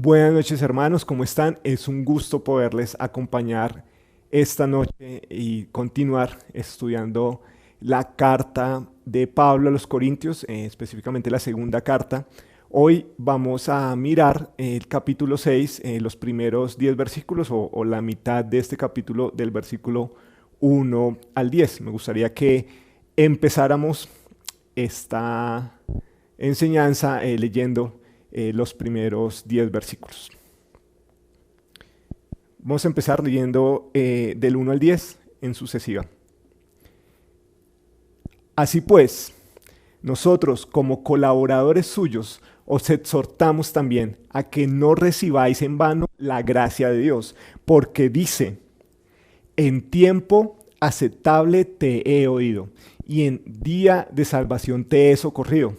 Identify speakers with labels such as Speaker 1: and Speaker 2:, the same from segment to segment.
Speaker 1: Buenas noches hermanos, ¿cómo están? Es un gusto poderles acompañar esta noche y continuar estudiando la carta de Pablo a los Corintios, específicamente la segunda carta. Hoy vamos a mirar el capítulo 6, los primeros 10 versículos o la mitad de este capítulo del versículo 1 al 10. Me gustaría que empezáramos esta enseñanza leyendo los primeros 10 versículos. Vamos a empezar leyendo del 1 al 10 en sucesiva. Así pues, nosotros como colaboradores suyos os exhortamos también a que no recibáis en vano la gracia de Dios, porque dice, en tiempo aceptable te he oído y en día de salvación te he socorrido.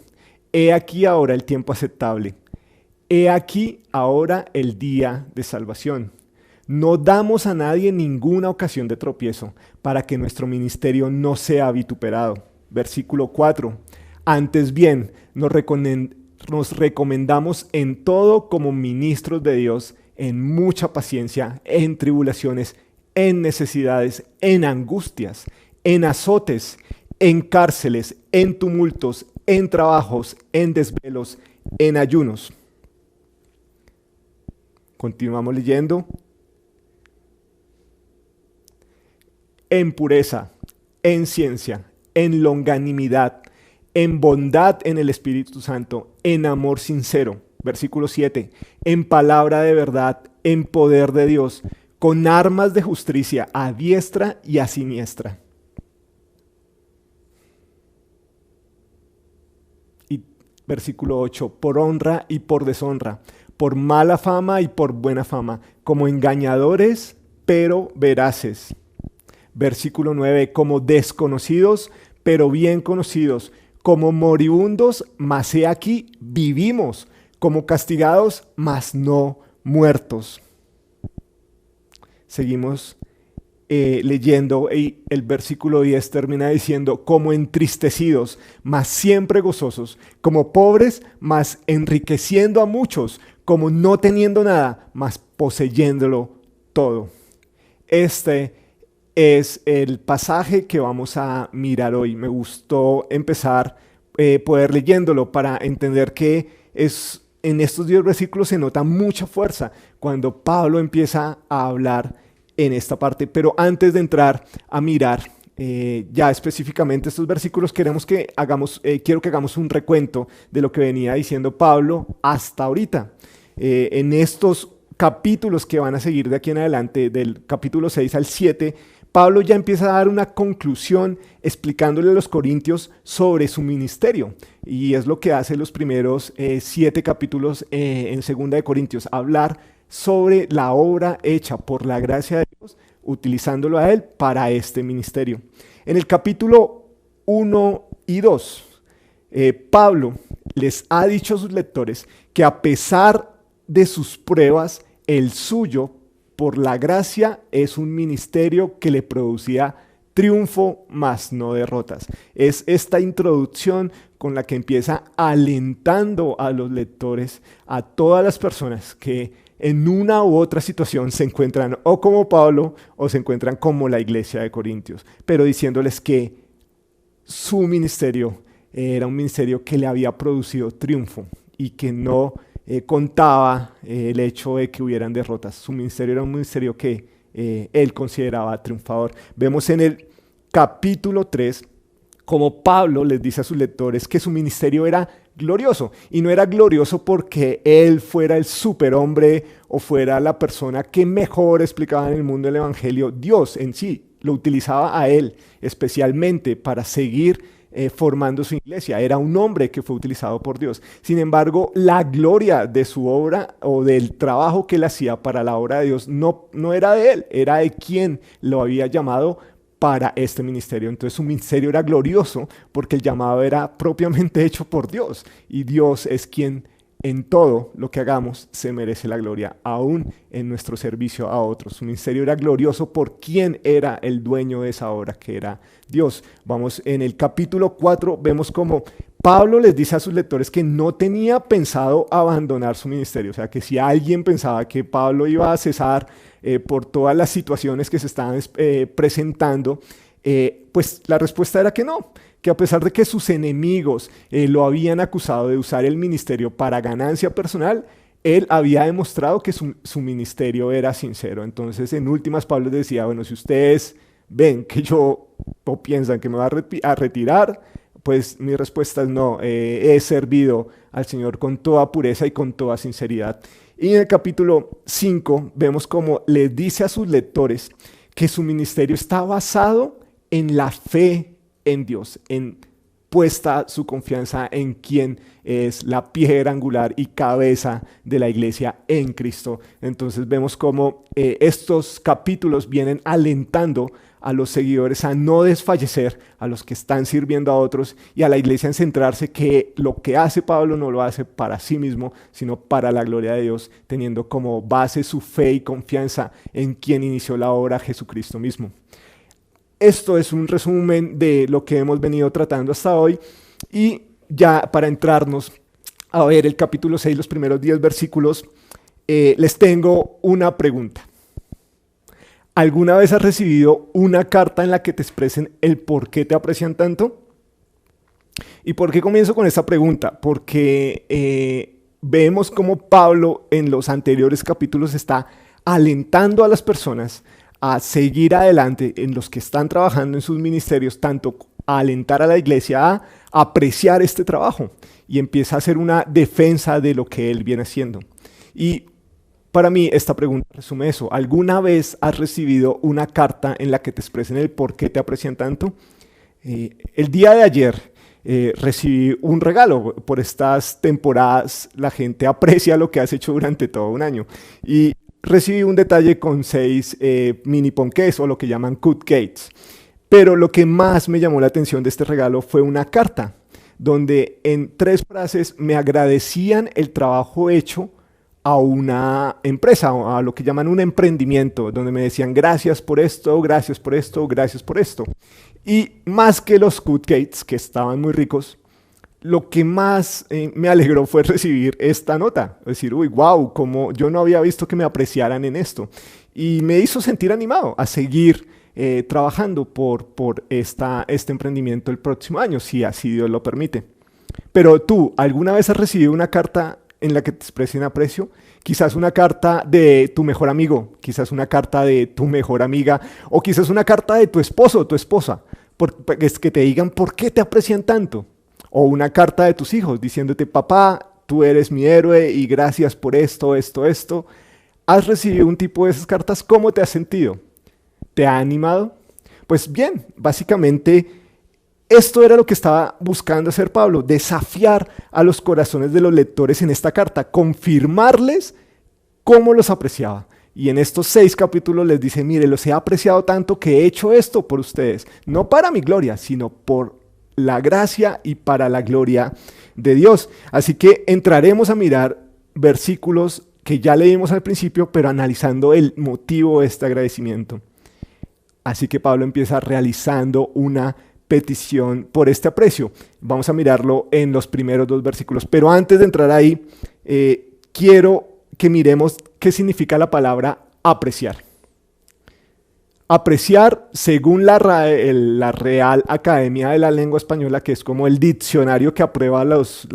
Speaker 1: He aquí ahora el tiempo aceptable. He aquí ahora el día de salvación. No damos a nadie ninguna ocasión de tropiezo para que nuestro ministerio no sea vituperado. Versículo 4. Antes bien, nos recomendamos en todo como ministros de Dios, en mucha paciencia, en tribulaciones, en necesidades, en angustias, en azotes, en cárceles, en tumultos, en trabajos, en desvelos, en ayunos. Continuamos leyendo. En pureza, en ciencia, en longanimidad, en bondad en el Espíritu Santo, en amor sincero. Versículo 7. En palabra de verdad, en poder de Dios, con armas de justicia a diestra y a siniestra. Y versículo 8. Por honra y por deshonra, por mala fama y por buena fama, como engañadores, pero veraces. Versículo 9, como desconocidos, pero bien conocidos, como moribundos, mas he aquí vivimos, como castigados, mas no muertos. Seguimos leyendo y el versículo 10 termina diciendo, como entristecidos, mas siempre gozosos, como pobres, mas enriqueciendo a muchos, como no teniendo nada, mas poseyéndolo todo. Este es el pasaje que vamos a mirar hoy. Me gustó empezar poder leyéndolo para entender que en estos 10 versículos se nota mucha fuerza cuando Pablo empieza a hablar en esta parte. Pero antes de entrar a mirar ya específicamente estos versículos, quiero que hagamos un recuento de lo que venía diciendo Pablo hasta ahorita. En estos capítulos que van a seguir de aquí en adelante, del capítulo 6 al 7, Pablo ya empieza a dar una conclusión explicándole a los corintios sobre su ministerio. Y es lo que hace los primeros 7 capítulos en 2 de Corintios, hablar sobre la obra hecha por la gracia de Dios, utilizándolo a él para este ministerio. En el capítulo 1 y 2, Pablo les ha dicho a sus lectores que a pesar de sus pruebas, el suyo, por la gracia, es un ministerio que le producía triunfo, más no derrotas. Es esta introducción con la que empieza alentando a los lectores, a todas las personas que en una u otra situación se encuentran o como Pablo o se encuentran como la iglesia de Corintios, pero diciéndoles que su ministerio era un ministerio que le había producido triunfo y que no contaba el hecho de que hubieran derrotas. Su ministerio era un ministerio que él consideraba triunfador. Vemos en el capítulo 3 como Pablo les dice a sus lectores que su ministerio era glorioso, y no era glorioso porque él fuera el superhombre o fuera la persona que mejor explicaba en el mundo el evangelio. Dios en sí lo utilizaba a él especialmente para seguir formando su iglesia. Era un hombre que fue utilizado por Dios. Sin embargo, la gloria de su obra o del trabajo que él hacía para la obra de Dios no era de él, era de quien lo había llamado para este ministerio. Entonces su ministerio era glorioso porque el llamado era propiamente hecho por Dios, y Dios es quien en todo lo que hagamos se merece la gloria, aún en nuestro servicio a otros. Su ministerio era glorioso por quien era el dueño de esa obra, que era Dios. Vamos en el capítulo 4, vemos como Pablo les dice a sus lectores que no tenía pensado abandonar su ministerio, o sea, que si alguien pensaba que Pablo iba a cesar por todas las situaciones que se estaban presentando, pues la respuesta era que no, que a pesar de que sus enemigos lo habían acusado de usar el ministerio para ganancia personal, él había demostrado que su ministerio era sincero. Entonces, en últimas, Pablo decía, bueno, si ustedes ven que yo o piensan que me va a retirar, pues mi respuesta es no, he servido al Señor con toda pureza y con toda sinceridad. Y en el capítulo 5 vemos cómo le dice a sus lectores que su ministerio está basado en la fe en Dios, en puesta su confianza en quien es la piedra angular y cabeza de la iglesia, en Cristo. Entonces vemos cómo estos capítulos vienen alentando a los seguidores a no desfallecer, a los que están sirviendo a otros y a la iglesia en centrarse que lo que hace Pablo no lo hace para sí mismo, sino para la gloria de Dios, teniendo como base su fe y confianza en quien inició la obra, Jesucristo mismo. Esto es un resumen de lo que hemos venido tratando hasta hoy y ya para entrarnos a ver el capítulo 6, los primeros 10 versículos, les tengo una pregunta. ¿Alguna vez has recibido una carta en la que te expresen el por qué te aprecian tanto? ¿Y por qué comienzo con esta pregunta? Porque vemos cómo Pablo en los anteriores capítulos está alentando a las personas a seguir adelante en los que están trabajando en sus ministerios, tanto a alentar a la iglesia a apreciar este trabajo y empieza a hacer una defensa de lo que él viene haciendo. Y para mí esta pregunta resume eso. ¿Alguna vez has recibido una carta en la que te expresen el por qué te aprecian tanto? El día de ayer recibí un regalo. Por estas temporadas la gente aprecia lo que has hecho durante todo un año. Y recibí un detalle con 6 mini ponqués o lo que llaman cupcakes. Pero lo que más me llamó la atención de este regalo fue una carta donde en 3 frases me agradecían el trabajo hecho a una empresa, a lo que llaman un emprendimiento, donde me decían gracias por esto, gracias por esto, gracias por esto. Y más que los cupcakes, que estaban muy ricos, lo que más me alegró fue recibir esta nota. Es decir, uy, wow, como yo no había visto que me apreciaran en esto. Y me hizo sentir animado a seguir trabajando por este emprendimiento el próximo año, si así Dios lo permite. Pero tú, ¿alguna vez has recibido una carta en la que te expresen aprecio? Quizás una carta de tu mejor amigo, quizás una carta de tu mejor amiga, o quizás una carta de tu esposo o tu esposa, es que te digan por qué te aprecian tanto. O una carta de tus hijos diciéndote, papá, tú eres mi héroe y gracias por esto, esto, esto. ¿Has recibido un tipo de esas cartas? ¿Cómo te has sentido? ¿Te ha animado? Pues bien, básicamente esto era lo que estaba buscando hacer Pablo, desafiar a los corazones de los lectores en esta carta, confirmarles cómo los apreciaba. Y en estos 6 capítulos les dice, mire, los he apreciado tanto que he hecho esto por ustedes, no para mi gloria, sino por la gracia y para la gloria de Dios. Así que entraremos a mirar versículos que ya leímos al principio, pero analizando el motivo de este agradecimiento. Así que Pablo empieza realizando una petición por este aprecio. Vamos a mirarlo en los primeros 2 versículos. Pero antes de entrar ahí, quiero que miremos qué significa la palabra apreciar. Apreciar, según la Real Academia de la Lengua Española, que es como el diccionario que aprueba las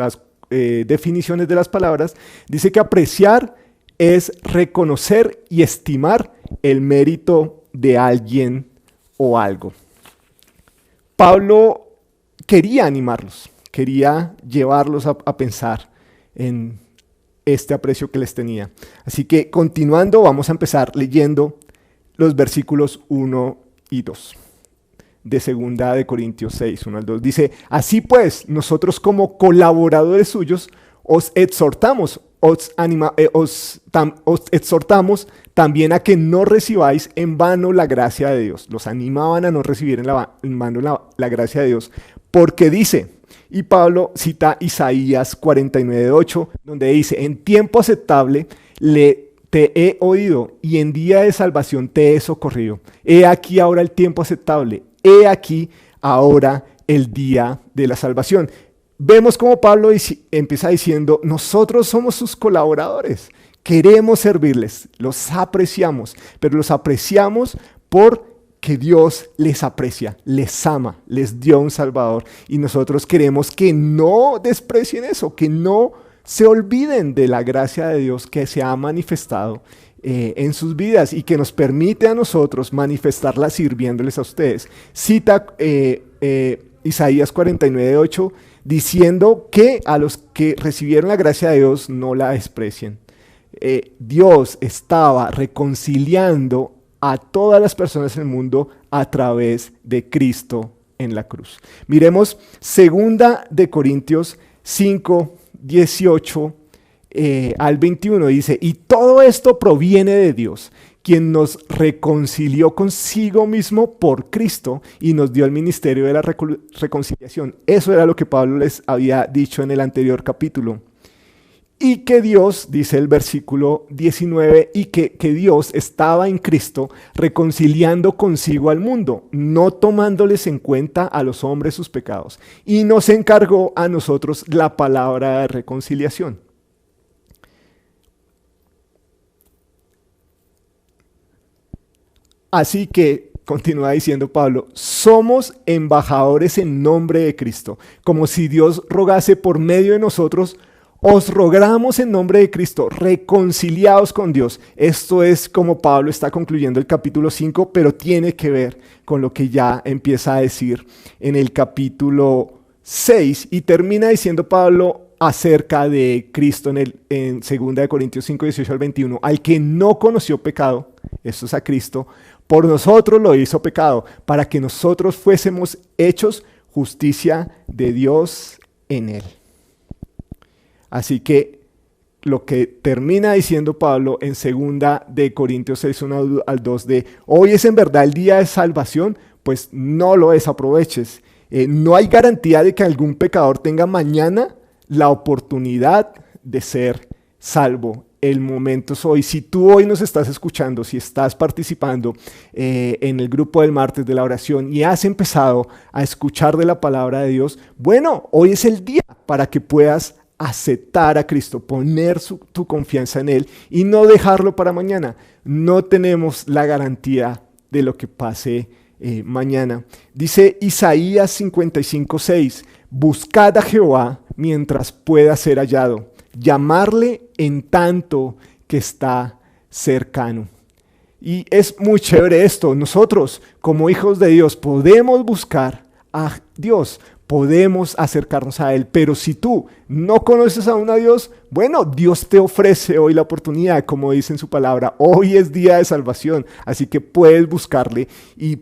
Speaker 1: definiciones de las palabras, dice que apreciar es reconocer y estimar el mérito de alguien o algo. Pablo quería animarlos, quería llevarlos a pensar en este aprecio que les tenía. Así que continuando, vamos a empezar leyendo los versículos 1 y 2 de 2 de Corintios 6, 1 al 2. Dice, así pues, nosotros como colaboradores suyos os exhortamos, os exhortamos también a que no recibáis en vano la gracia de Dios. Los animaban a no recibir en vano la gracia de Dios, porque dice, y Pablo cita Isaías 49:8, donde dice, en tiempo aceptable te he oído y en día de salvación te he socorrido. He aquí ahora el tiempo aceptable, he aquí ahora el día de la salvación. vemos como Pablo empieza diciendo, nosotros somos sus colaboradores, queremos servirles, los apreciamos, pero los apreciamos porque Dios les aprecia, les ama, les dio un Salvador y nosotros queremos que no desprecien eso, que no se olviden de la gracia de Dios que se ha manifestado en sus vidas y que nos permite a nosotros manifestarla sirviéndoles a ustedes. Cita Isaías 49:8 diciendo que a los que recibieron la gracia de Dios no la desprecien. Dios estaba reconciliando a todas las personas del mundo a través de Cristo en la cruz. Miremos 2 Corintios 5:18 al 21, dice, y todo esto proviene de Dios, quien nos reconcilió consigo mismo por Cristo y nos dio el ministerio de la reconciliación. Eso era lo que Pablo les había dicho en el anterior capítulo. Y que Dios, dice el versículo 19, y que Dios estaba en Cristo reconciliando consigo al mundo, no tomándoles en cuenta a los hombres sus pecados, y nos encargó a nosotros la palabra de reconciliación. Así que, continúa diciendo Pablo, somos embajadores en nombre de Cristo, como si Dios rogase por medio de nosotros. Os rogamos en nombre de Cristo, reconciliados con Dios. Esto es como Pablo está concluyendo el capítulo 5, pero tiene que ver con lo que ya empieza a decir en el capítulo 6 y termina diciendo Pablo acerca de Cristo en 2 Corintios 5, 18 al 21. Al que no conoció pecado, esto es a Cristo, por nosotros lo hizo pecado, para que nosotros fuésemos hechos justicia de Dios en él. Así que lo que termina diciendo Pablo en 2 Corintios 6, 1 al 2 de hoy es en verdad el día de salvación, pues no lo desaproveches. No hay garantía de que algún pecador tenga mañana la oportunidad de ser salvo. El momento es hoy. Si tú hoy nos estás escuchando, si estás participando en el grupo del martes de la oración y has empezado a escuchar de la palabra de Dios, bueno, hoy es el día para que puedas aceptar a Cristo, poner tu confianza en Él y no dejarlo para mañana. No tenemos la garantía de lo que pase mañana. Dice Isaías 55:6, buscad a Jehová mientras pueda ser hallado, llamarle en tanto que está cercano. Y es muy chévere esto. Nosotros, como hijos de Dios, podemos buscar a Dios, podemos acercarnos a Él, pero si tú no conoces aún a Dios, bueno, Dios te ofrece hoy la oportunidad, como dice en su palabra, hoy es día de salvación, así que puedes buscarle y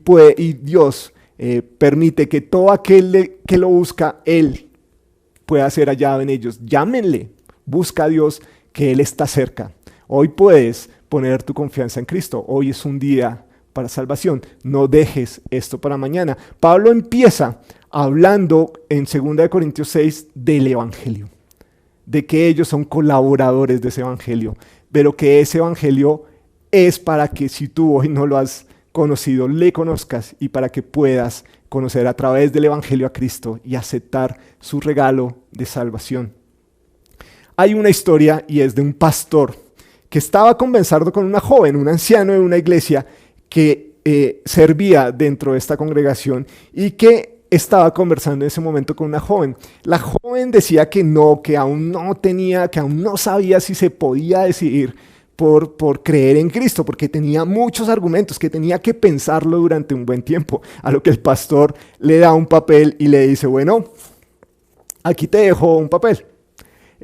Speaker 1: Dios permite que todo aquel que lo busca, Él pueda ser hallado en ellos. Llámenle, busca a Dios, que Él está cerca. Hoy puedes poner tu confianza en Cristo, hoy es un día para salvación, no dejes esto para mañana. Pablo empieza hablando en 2 Corintios 6 del Evangelio, de que ellos son colaboradores de ese Evangelio, pero que ese Evangelio es para que si tú hoy no lo has conocido, le conozcas y para que puedas conocer a través del Evangelio a Cristo y aceptar su regalo de salvación. Hay una historia y es de un pastor que estaba conversando con una joven, un anciano de una iglesia que servía dentro de esta congregación y que estaba conversando en ese momento con una joven. La joven decía que no, que aún no tenía, que aún no sabía si se podía decidir por creer en Cristo, porque tenía muchos argumentos, que tenía que pensarlo durante un buen tiempo. A lo que el pastor le da un papel y le dice, bueno, aquí te dejo un papel.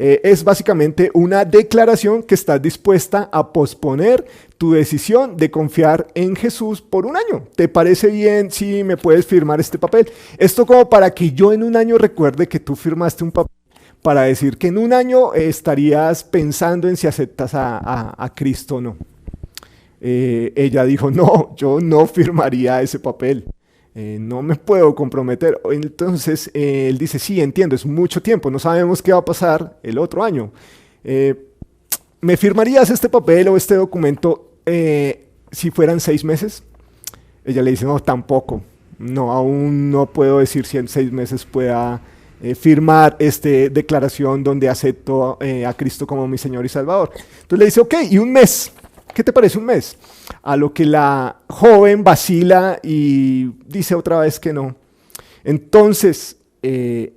Speaker 1: Es básicamente una declaración que estás dispuesta a posponer tu decisión de confiar en Jesús por un año. ¿Te parece bien si me puedes firmar este papel? Esto como para que yo en un año recuerde que tú firmaste un papel para decir que en un año estarías pensando en si aceptas a Cristo o no. Ella dijo, no, yo no firmaría ese papel. No me puedo comprometer. Entonces él dice, sí, entiendo, es mucho tiempo, no sabemos qué va a pasar el otro año. ¿Me firmarías este papel o este documento si fueran 6 meses? Ella le dice, no, tampoco. No, aún no puedo decir si en 6 meses pueda firmar esta declaración donde acepto a Cristo como mi Señor y Salvador. Entonces le dice, ok, ¿y un mes? ¿Qué te parece un mes? A lo que la joven vacila y dice otra vez que no. Entonces, el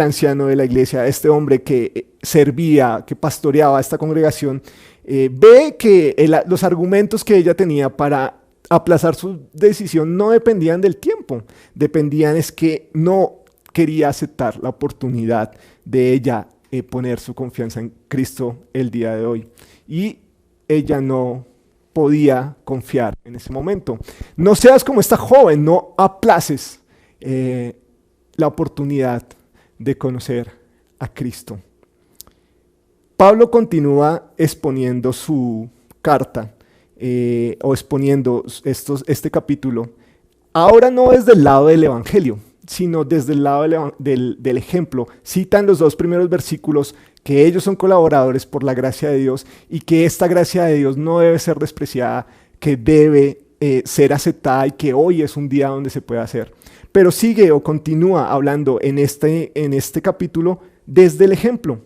Speaker 1: anciano de la iglesia, este hombre que servía, que pastoreaba a esta congregación, ve que los argumentos que ella tenía para aplazar su decisión no dependían del tiempo, dependían es que no quería aceptar la oportunidad de ella poner su confianza en Cristo el día de hoy. Y ella no podía confiar en ese momento. No seas como esta joven, no aplaces la oportunidad de conocer a Cristo. Pablo continúa exponiendo su carta o exponiendo este capítulo, ahora no desde el lado del Evangelio, sino desde el lado del ejemplo. Citan los 2 primeros versículos que ellos son colaboradores por la gracia de Dios y que esta gracia de Dios no debe ser despreciada, que debe ser aceptada y que hoy es un día donde se puede hacer. Pero sigue o continúa hablando en este capítulo desde el ejemplo.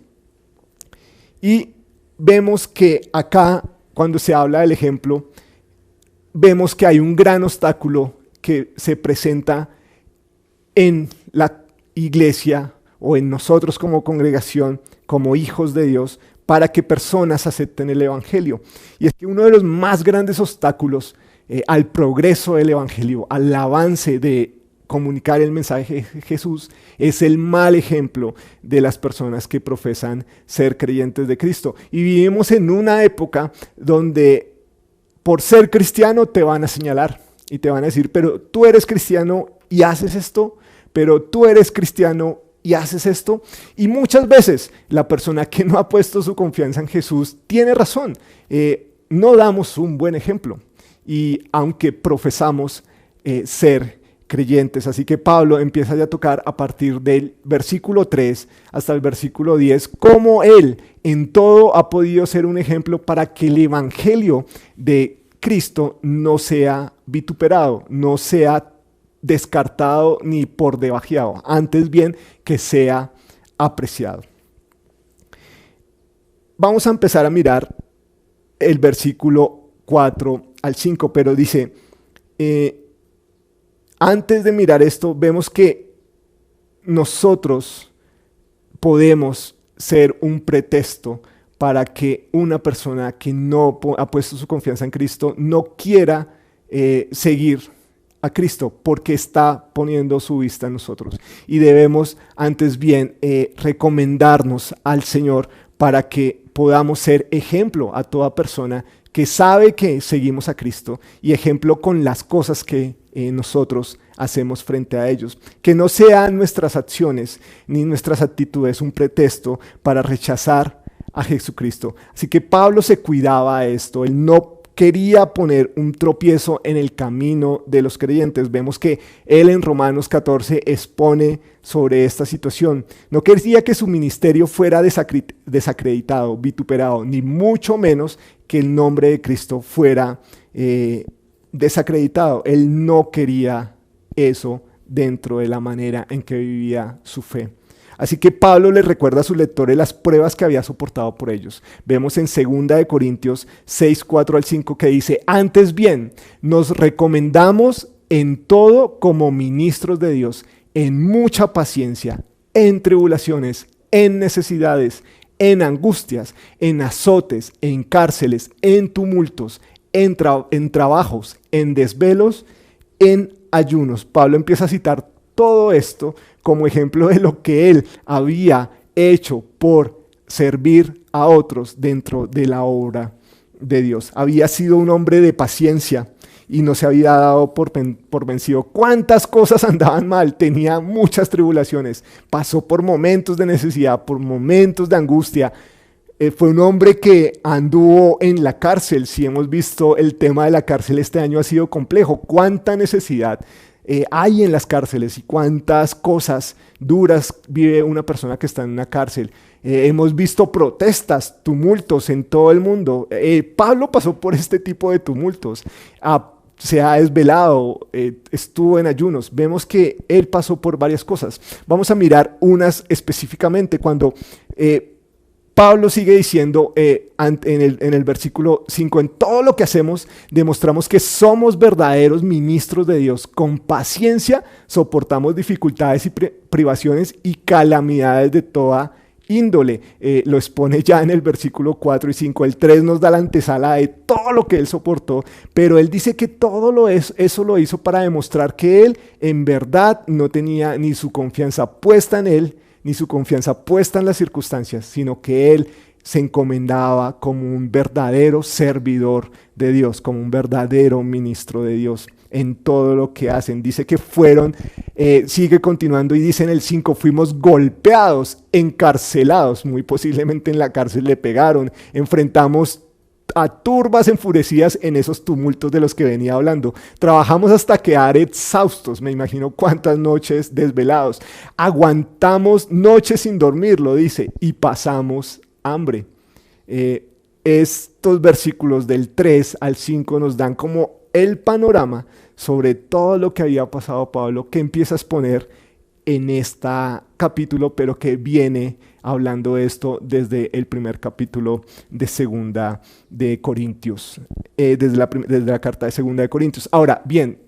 Speaker 1: Y vemos que acá, cuando se habla del ejemplo, vemos que hay un gran obstáculo que se presenta en la iglesia o en nosotros como congregación, como hijos de Dios, para que personas acepten el Evangelio. Y es que uno de los más grandes obstáculos al progreso del Evangelio, al avance de comunicar el mensaje de Jesús, es el mal ejemplo de las personas que profesan ser creyentes de Cristo. Y vivimos en una época donde por ser cristiano te van a señalar y te van a decir, pero tú eres cristiano y haces esto, pero tú eres cristiano y haces esto. Y muchas veces la persona que no ha puesto su confianza en Jesús tiene razón. No damos un buen ejemplo. Y aunque profesamos ser creyentes. Así que Pablo empieza ya a tocar a partir del versículo 3 hasta el versículo 10, cómo él en todo ha podido ser un ejemplo para que el evangelio de Cristo no sea vituperado, no sea descartado ni por debajeado, antes bien que sea apreciado. Vamos a empezar a mirar el versículo 4 al 5, pero dice, antes de mirar esto, vemos que nosotros podemos ser un pretexto para que una persona que no ha puesto su confianza en Cristo no quiera seguir a Cristo porque está poniendo su vista en nosotros. Y debemos antes bien recomendarnos al Señor para que podamos ser ejemplo a toda persona que sabe que seguimos a Cristo y ejemplo con las cosas que nosotros hacemos frente a ellos. Que no sean nuestras acciones ni nuestras actitudes un pretexto para rechazar a Jesucristo. Así que Pablo se cuidaba de esto. Él no quería poner un tropiezo en el camino de los creyentes. Vemos que él en Romanos 14 expone sobre esta situación. No quería que su ministerio fuera desacreditado, vituperado, ni mucho menos que el nombre de Cristo fuera desacreditado. Él no quería eso dentro de la manera en que vivía su fe. Así que Pablo les recuerda a sus lectores las pruebas que había soportado por ellos. Vemos en 2 Corintios 6, 4 al 5 que dice, antes bien, nos recomendamos en todo como ministros de Dios, en mucha paciencia, en tribulaciones, en necesidades, en angustias, en azotes, en cárceles, en tumultos, en trabajos, en desvelos, en ayunos. Pablo empieza a citar todo esto como ejemplo de lo que él había hecho por servir a otros dentro de la obra de Dios. Había sido un hombre de paciencia y no se había dado por vencido. ¿Cuántas cosas andaban mal? Tenía muchas tribulaciones. Pasó por momentos de necesidad, por momentos de angustia. Fue un hombre que anduvo en la cárcel. Si hemos visto el tema de la cárcel este año ha sido complejo. ¿Cuánta necesidad hay en las cárceles y cuántas cosas duras vive una persona que está en una cárcel? Hemos visto protestas, tumultos en todo el mundo. Pablo pasó por este tipo de tumultos. se ha desvelado, estuvo en ayunos. Vemos que él pasó por varias cosas. Vamos a mirar unas específicamente cuando Pablo sigue diciendo en el versículo 5, en todo lo que hacemos demostramos que somos verdaderos ministros de Dios. Con paciencia soportamos dificultades y privaciones y calamidades de toda índole. Lo expone ya en el versículo 4 y 5. El 3 nos da la antesala de todo lo que él soportó, pero él dice que eso lo hizo para demostrar que él en verdad no tenía ni su confianza puesta en él, ni su confianza puesta en las circunstancias, sino que él se encomendaba como un verdadero servidor de Dios, como un verdadero ministro de Dios en todo lo que hacen. Dice que sigue continuando y dice en el 5, fuimos golpeados, encarcelados, muy posiblemente en la cárcel le pegaron, enfrentamos a turbas enfurecidas en esos tumultos de los que venía hablando. Trabajamos hasta quedar exhaustos, me imagino cuántas noches desvelados. Aguantamos noches sin dormir, lo dice, y pasamos hambre. Estos versículos del 3 al 5 nos dan como el panorama sobre todo lo que había pasado Pablo, que empieza a exponer en este capítulo, pero que viene hablando de esto desde el primer capítulo de Segunda de Corintios, desde la carta de Segunda de Corintios. Ahora, bien,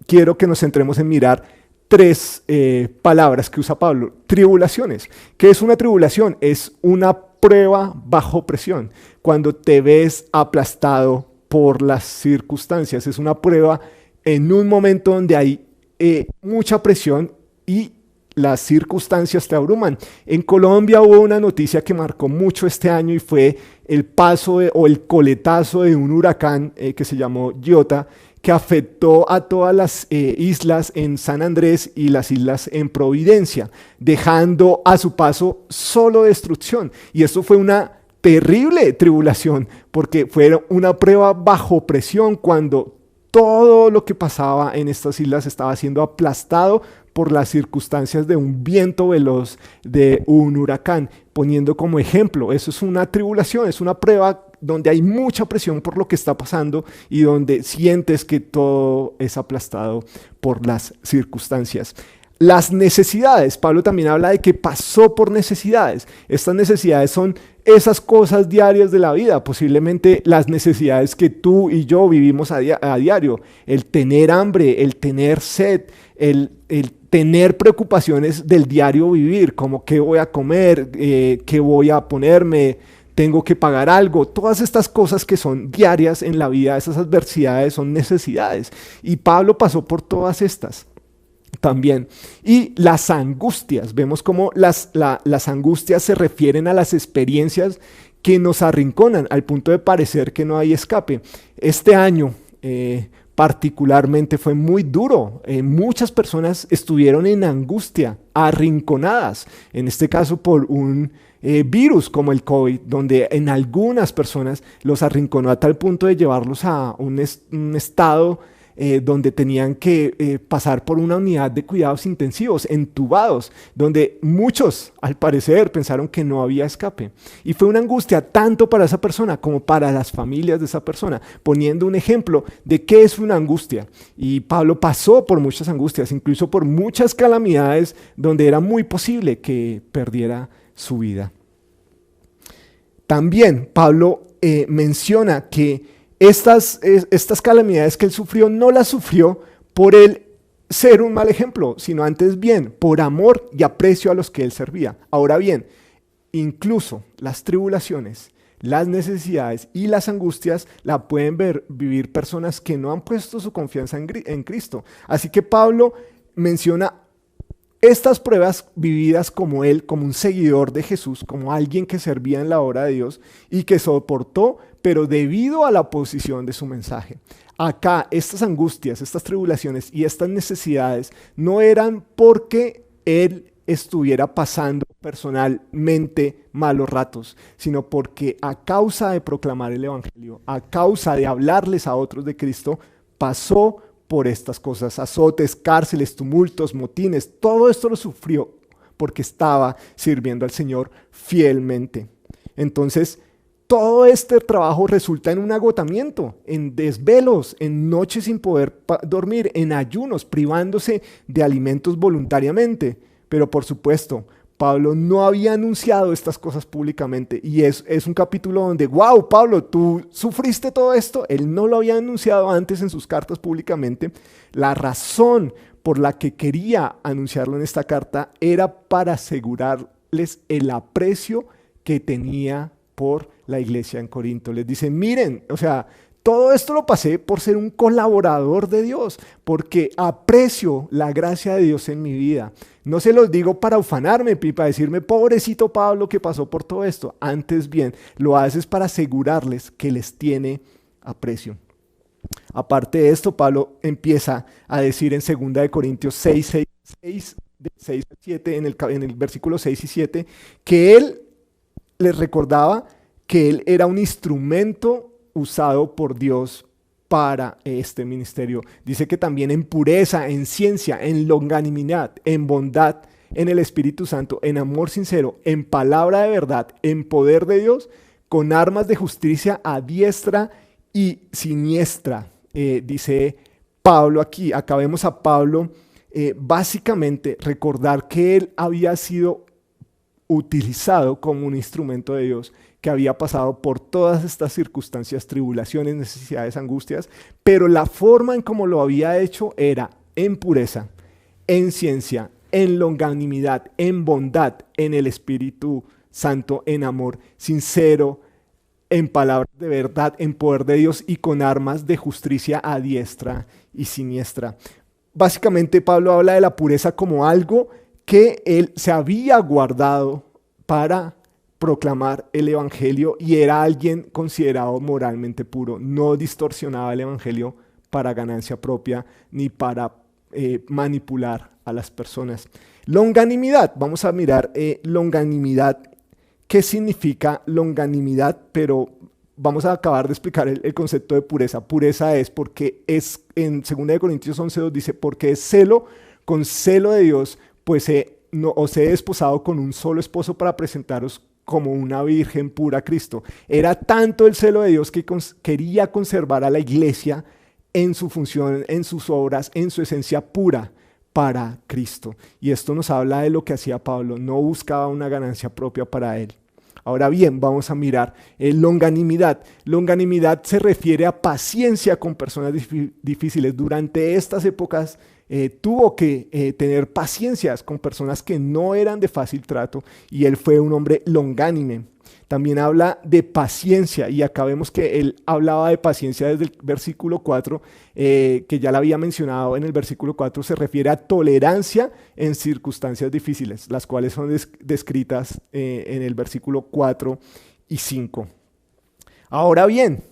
Speaker 1: quiero que nos centremos en mirar tres palabras que usa Pablo. Tribulaciones. ¿Qué es una tribulación? Es una prueba bajo presión, cuando te ves aplastado por las circunstancias. Es una prueba en un momento donde hay mucha presión y las circunstancias te abruman. En Colombia hubo una noticia que marcó mucho este año y fue el paso o el coletazo de un huracán que se llamó Iota, que afectó a todas las islas en San Andrés y las islas en Providencia, dejando a su paso solo destrucción. Y esto fue una terrible tribulación, porque fue una prueba bajo presión cuando todo lo que pasaba en estas islas estaba siendo aplastado por las circunstancias de un viento veloz, de un huracán, poniendo como ejemplo, eso es una tribulación, es una prueba donde hay mucha presión por lo que está pasando y donde sientes que todo es aplastado por las circunstancias. Las necesidades, Pablo también habla de que pasó por necesidades. Estas necesidades son esas cosas diarias de la vida, posiblemente las necesidades que tú y yo vivimos a diario. El tener hambre, el tener sed, el tener preocupaciones del diario vivir, como qué voy a comer, qué voy a ponerme, tengo que pagar algo. Todas estas cosas que son diarias en la vida, esas adversidades son necesidades. Y Pablo pasó por todas estas también. Y las angustias, vemos cómo las angustias se refieren a las experiencias que nos arrinconan al punto de parecer que no hay escape. Este año particularmente fue muy duro. Muchas personas estuvieron en angustia, arrinconadas, en este caso por un virus como el COVID, donde en algunas personas los arrinconó a tal punto de llevarlos a un estado donde tenían que pasar por una unidad de cuidados intensivos, entubados, donde muchos, al parecer, pensaron que no había escape. Y fue una angustia tanto para esa persona como para las familias de esa persona, poniendo un ejemplo de qué es una angustia. Y Pablo pasó por muchas angustias, incluso por muchas calamidades, donde era muy posible que perdiera su vida. También Pablo menciona que estas calamidades que él sufrió, no las sufrió por él ser un mal ejemplo, sino antes bien, por amor y aprecio a los que él servía. Ahora bien, incluso las tribulaciones, las necesidades y las angustias la pueden vivir personas que no han puesto su confianza en Cristo. Así que Pablo menciona estas pruebas vividas como él, como un seguidor de Jesús, como alguien que servía en la obra de Dios y que soportó, pero debido a la oposición de su mensaje. Acá estas angustias, estas tribulaciones y estas necesidades no eran porque él estuviera pasando personalmente malos ratos, sino porque a causa de proclamar el evangelio, a causa de hablarles a otros de Cristo, pasó por estas cosas, azotes, cárceles, tumultos, motines, todo esto lo sufrió porque estaba sirviendo al Señor fielmente. Entonces, todo este trabajo resulta en un agotamiento, en desvelos, en noches sin poder dormir, en ayunos, privándose de alimentos voluntariamente. Pero por supuesto, Pablo no había anunciado estas cosas públicamente, y es un capítulo donde, wow, Pablo, tú sufriste todo esto. Él no lo había anunciado antes en sus cartas públicamente. La razón por la que quería anunciarlo en esta carta era para asegurarles el aprecio que tenía por la iglesia en Corinto. Les dice, miren, o sea, todo esto lo pasé por ser un colaborador de Dios, porque aprecio la gracia de Dios en mi vida. No se los digo para ufanarme, para decirme, pobrecito Pablo que pasó por todo esto. Antes bien, lo haces para asegurarles que les tiene aprecio. Aparte de esto, Pablo empieza a decir en 2 de Corintios 6, 6 al 7, en el versículo 6 y 7, que él les recordaba que él era un instrumento usado por Dios para este ministerio. Dice que también en pureza, en ciencia, en longanimidad, en bondad, en el Espíritu Santo, en amor sincero, en palabra de verdad, en poder de Dios, con armas de justicia a diestra y siniestra. Dice Pablo aquí, acá vemos a Pablo básicamente recordar que él había sido utilizado como un instrumento de Dios, que había pasado por todas estas circunstancias, tribulaciones, necesidades, angustias, pero la forma en cómo lo había hecho era en pureza, en ciencia, en longanimidad, en bondad, en el Espíritu Santo, en amor sincero, en palabras de verdad, en poder de Dios y con armas de justicia a diestra y siniestra. Básicamente Pablo habla de la pureza como algo que él se había guardado para proclamar el evangelio, y era alguien considerado moralmente puro. No distorsionaba el evangelio para ganancia propia ni para manipular a las personas. Longanimidad, vamos a mirar longanimidad. ¿Qué significa longanimidad? Pero vamos a acabar de explicar el concepto de pureza. Pureza es porque es, en 2 Corintios 11:2 dice, porque es celo con celo de Dios, pues os he desposado con un solo esposo para presentaros como una virgen pura a Cristo. Era tanto el celo de Dios que quería conservar a la iglesia en su función, en sus obras, en su esencia pura para Cristo. Y esto nos habla de lo que hacía Pablo. No buscaba una ganancia propia para él. Ahora bien, vamos a mirar longanimidad. Longanimidad se refiere a paciencia con personas difíciles. Durante estas épocas tuvo que tener paciencias con personas que no eran de fácil trato, y él fue un hombre longánime. También habla de paciencia, y acá vemos que él hablaba de paciencia desde el versículo 4, que ya la había mencionado en el versículo 4, se refiere a tolerancia en circunstancias difíciles, las cuales son descritas en el versículo 4 y 5. Ahora bien,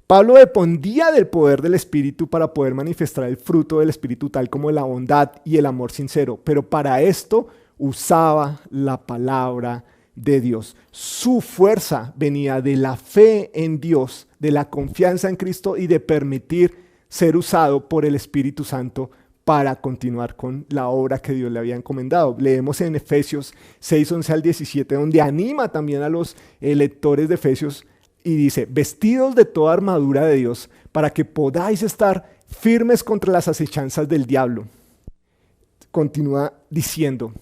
Speaker 1: Pablo dependía del poder del Espíritu para poder manifestar el fruto del Espíritu, tal como la bondad y el amor sincero, pero para esto usaba la palabra de Dios. Su fuerza venía de la fe en Dios, de la confianza en Cristo y de permitir ser usado por el Espíritu Santo para continuar con la obra que Dios le había encomendado. Leemos en Efesios 6, 11 al 17, donde anima también a los lectores de Efesios y dice, vestidos de toda armadura de Dios para que podáis estar firmes contra las acechanzas del diablo. Continúa diciendo,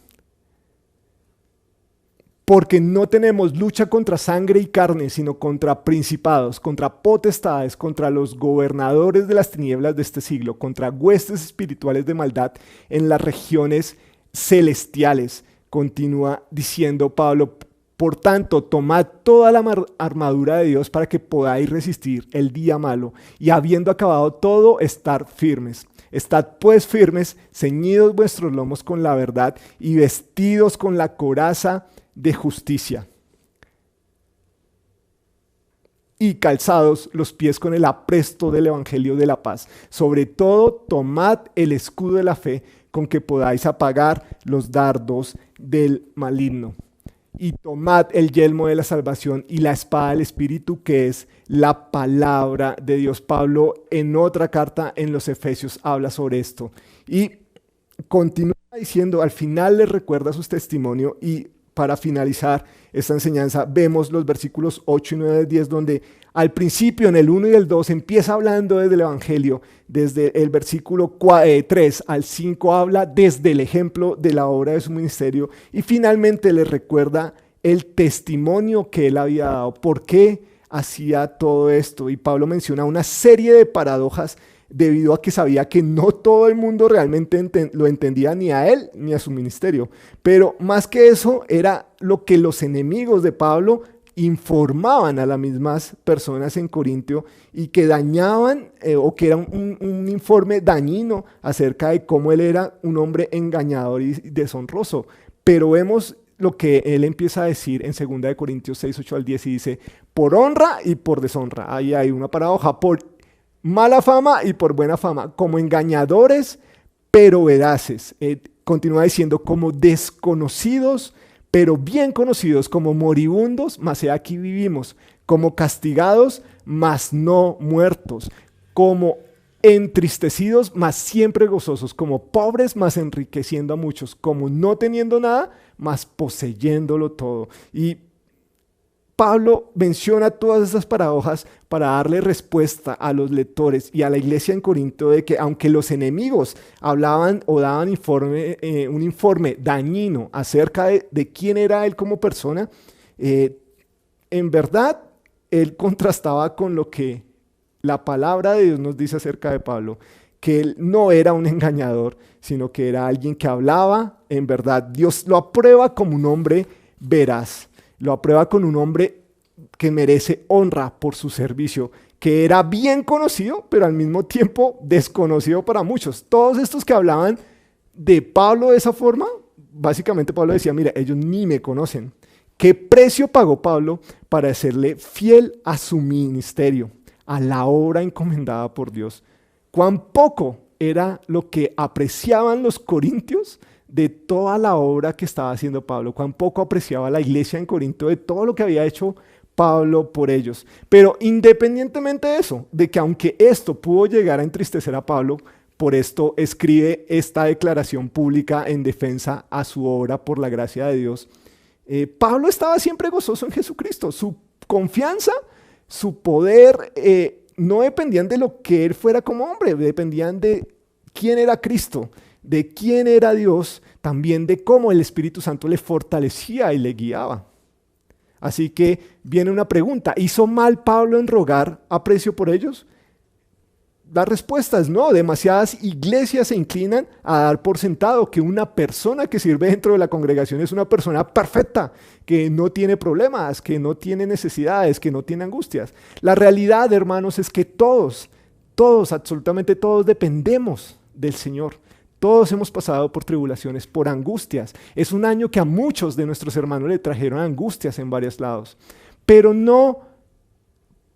Speaker 1: porque no tenemos lucha contra sangre y carne, sino contra principados, contra potestades, contra los gobernadores de las tinieblas de este siglo, contra huestes espirituales de maldad en las regiones celestiales. Continúa diciendo Pablo, por tanto, tomad toda la armadura de Dios para que podáis resistir el día malo, y habiendo acabado todo, estar firmes. Estad pues firmes, ceñidos vuestros lomos con la verdad y vestidos con la coraza de justicia, y calzados los pies con el apresto del evangelio de la paz. Sobre todo, tomad el escudo de la fe, con que podáis apagar los dardos del maligno. Y tomad el yelmo de la salvación y la espada del Espíritu, que es la palabra de Dios. Pablo en otra carta en los Efesios habla sobre esto. Y continúa diciendo, al final les recuerda su testimonio y para finalizar esta enseñanza, vemos los versículos 8 y 9 del 10, donde al principio, en el 1 y el 2, empieza hablando desde el Evangelio. Desde el versículo 3 al 5 habla desde el ejemplo de la obra de su ministerio, y finalmente les recuerda el testimonio que él había dado, por qué hacía todo esto. Y Pablo menciona una serie de paradojas debido a que sabía que no todo el mundo realmente lo entendía, ni a él ni a su ministerio. Pero más que eso, era lo que los enemigos de Pablo informaban a las mismas personas en Corintio, y que dañaban o que era un informe dañino acerca de cómo él era un hombre engañador y deshonroso. Pero vemos lo que él empieza a decir en 2 de Corintios 6, 8 al 10, y dice: por honra y por deshonra. Ahí hay una paradoja: por mala fama y por buena fama, como engañadores pero veraces. Continúa diciendo: como desconocidos pero bien conocidos, como moribundos, mas he aquí vivimos, como castigados, mas no muertos, como entristecidos, mas siempre gozosos, como pobres, mas enriqueciendo a muchos, como no teniendo nada, mas poseyéndolo todo. Y Pablo menciona todas esas paradojas para darle respuesta a los lectores y a la iglesia en Corinto de que, aunque los enemigos hablaban o daban un informe dañino acerca de quién era él como persona, en verdad él contrastaba con lo que la palabra de Dios nos dice acerca de Pablo, que él no era un engañador, sino que era alguien que hablaba en verdad. Dios lo aprueba como un hombre veraz. Lo aprueba con un hombre que merece honra por su servicio, que era bien conocido, pero al mismo tiempo desconocido para muchos. Todos estos que hablaban de Pablo de esa forma, básicamente Pablo decía: mira, ellos ni me conocen. ¿Qué precio pagó Pablo para serle fiel a su ministerio, a la obra encomendada por Dios? ¿Cuán poco era lo que apreciaban los corintios de toda la obra que estaba haciendo Pablo? Cuán poco apreciaba la iglesia en Corinto de todo lo que había hecho Pablo por ellos. Pero independientemente de eso, de que aunque esto pudo llegar a entristecer a Pablo, por esto escribe esta declaración pública en defensa a su obra por la gracia de Dios. Pablo estaba siempre gozoso en Jesucristo. Su confianza, su poder, no dependían de lo que él fuera como hombre, dependían de quién era Cristo, de quién era Dios, también de cómo el Espíritu Santo le fortalecía y le guiaba. Así que viene una pregunta: ¿hizo mal Pablo en rogar aprecio por ellos? La respuesta es no. Demasiadas iglesias se inclinan a dar por sentado que una persona que sirve dentro de la congregación es una persona perfecta, que no tiene problemas, que no tiene necesidades, que no tiene angustias. La realidad, hermanos, es que todos, absolutamente todos dependemos del Señor. Todos hemos pasado por tribulaciones, por angustias. Es un año que a muchos de nuestros hermanos le trajeron angustias en varios lados. Pero no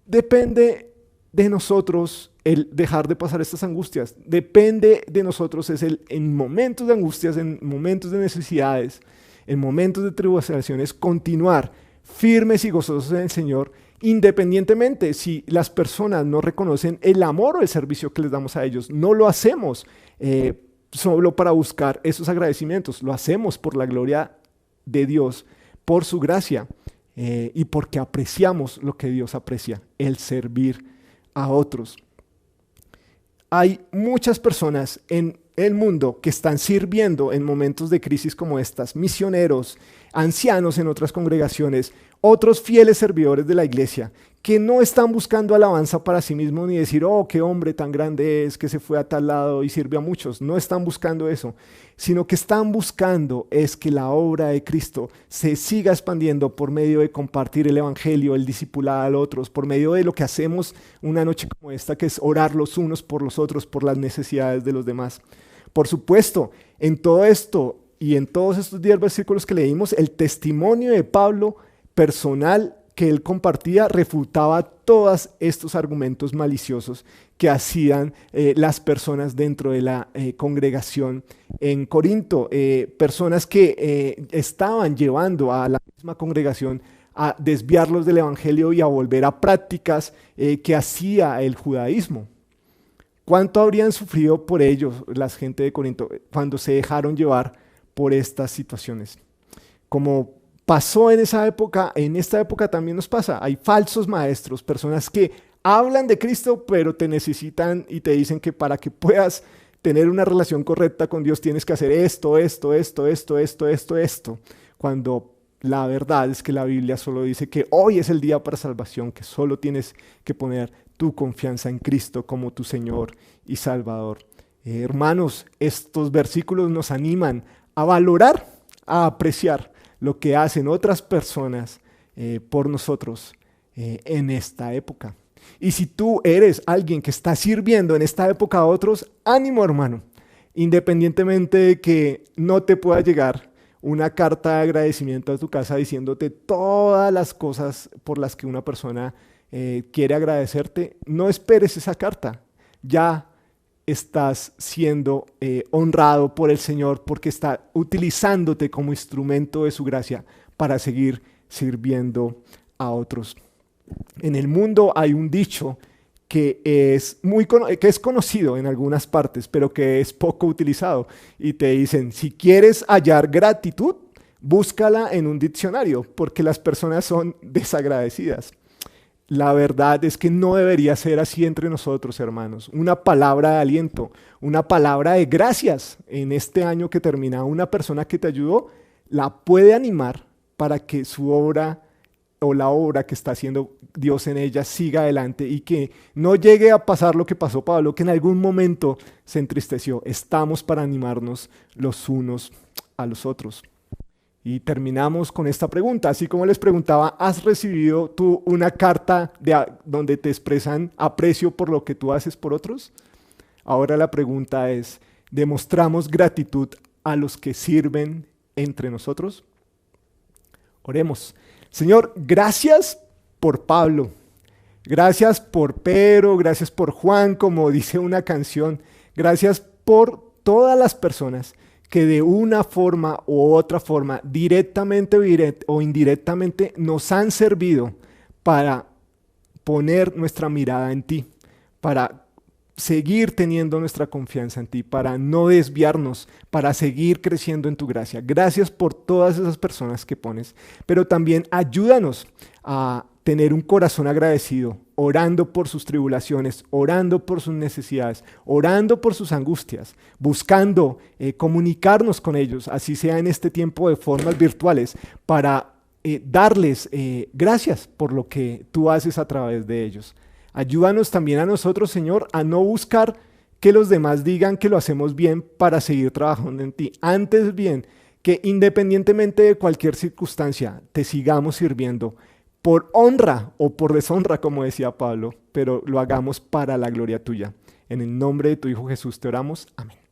Speaker 1: depende de nosotros el dejar de pasar estas angustias. Depende de nosotros en momentos de angustias, en momentos de necesidades, en momentos de tribulaciones, continuar firmes y gozosos en el Señor, independientemente si las personas no reconocen el amor o el servicio que les damos a ellos. No lo hacemos solo para buscar esos agradecimientos, lo hacemos por la gloria de Dios, por su gracia, y porque apreciamos lo que Dios aprecia, el servir a otros. Hay muchas personas en el mundo que están sirviendo en momentos de crisis como estas: misioneros, ancianos en otras congregaciones, otros fieles servidores de la iglesia, que no están buscando alabanza para sí mismos ni decir: oh, qué hombre tan grande es que se fue a tal lado y sirve a muchos. No están buscando eso, sino que están buscando es que la obra de Cristo se siga expandiendo por medio de compartir el evangelio, el discipular a otros, por medio de lo que hacemos una noche como esta, que es orar los unos por los otros, por las necesidades de los demás. Por supuesto, en todo esto y en todos estos 10 versículos que leímos, el testimonio de Pablo personal que él compartía refutaba todos estos argumentos maliciosos que hacían las personas dentro de la congregación en Corinto, personas que estaban llevando a la misma congregación a desviarlos del evangelio y a volver a prácticas que hacía el judaísmo. ¿Cuánto habrían sufrido por ellos la gente de Corinto cuando se dejaron llevar por estas situaciones? Como pasó en esa época, en esta época también nos pasa. Hay falsos maestros, personas que hablan de Cristo, pero te necesitan y te dicen que para que puedas tener una relación correcta con Dios tienes que hacer esto, cuando la verdad es que la Biblia solo dice que hoy es el día para salvación, que solo tienes que poner tu confianza en Cristo como tu Señor y Salvador. Hermanos, estos versículos nos animan a valorar, a apreciar lo que hacen otras personas por nosotros en esta época. Y si tú eres alguien que está sirviendo en esta época a otros, ánimo, hermano. Independientemente de que no te pueda llegar una carta de agradecimiento a tu casa diciéndote todas las cosas por las que una persona quiere agradecerte, no esperes esa carta. Ya estás siendo honrado por el Señor porque está utilizándote como instrumento de su gracia para seguir sirviendo a otros. En el mundo hay un dicho que es conocido en algunas partes, pero que es poco utilizado. Y te dicen, si quieres hallar gratitud, búscala en un diccionario, porque las personas son desagradecidas. La verdad es que no debería ser así entre nosotros, hermanos. Una palabra de aliento, una palabra de gracias en este año que termina, una persona que te ayudó, la puede animar para que su obra o la obra que está haciendo Dios en ella siga adelante y que no llegue a pasar lo que pasó Pablo, que en algún momento se entristeció. Estamos para animarnos los unos a los otros. Y terminamos con esta pregunta, así como les preguntaba, ¿has recibido tú una carta donde te expresan aprecio por lo que tú haces por otros? Ahora la pregunta es, ¿demostramos gratitud a los que sirven entre nosotros? Oremos. Señor, gracias por Pablo, gracias por Pedro, gracias por Juan, como dice una canción, gracias por todas las personas que de una forma u otra forma, directamente o indirectamente, nos han servido para poner nuestra mirada en ti, para seguir teniendo nuestra confianza en ti, para no desviarnos, para seguir creciendo en tu gracia. Gracias por todas esas personas que pones, pero también ayúdanos a tener un corazón agradecido, orando por sus tribulaciones, orando por sus necesidades, orando por sus angustias, buscando comunicarnos con ellos, así sea en este tiempo de formas virtuales, para darles gracias por lo que tú haces a través de ellos. Ayúdanos también a nosotros, Señor, a no buscar que los demás digan que lo hacemos bien para seguir trabajando en ti. Antes bien, que independientemente de cualquier circunstancia, te sigamos sirviendo por honra o por deshonra, como decía Pablo, pero lo hagamos para la gloria tuya. En el nombre de tu Hijo Jesús te oramos. Amén.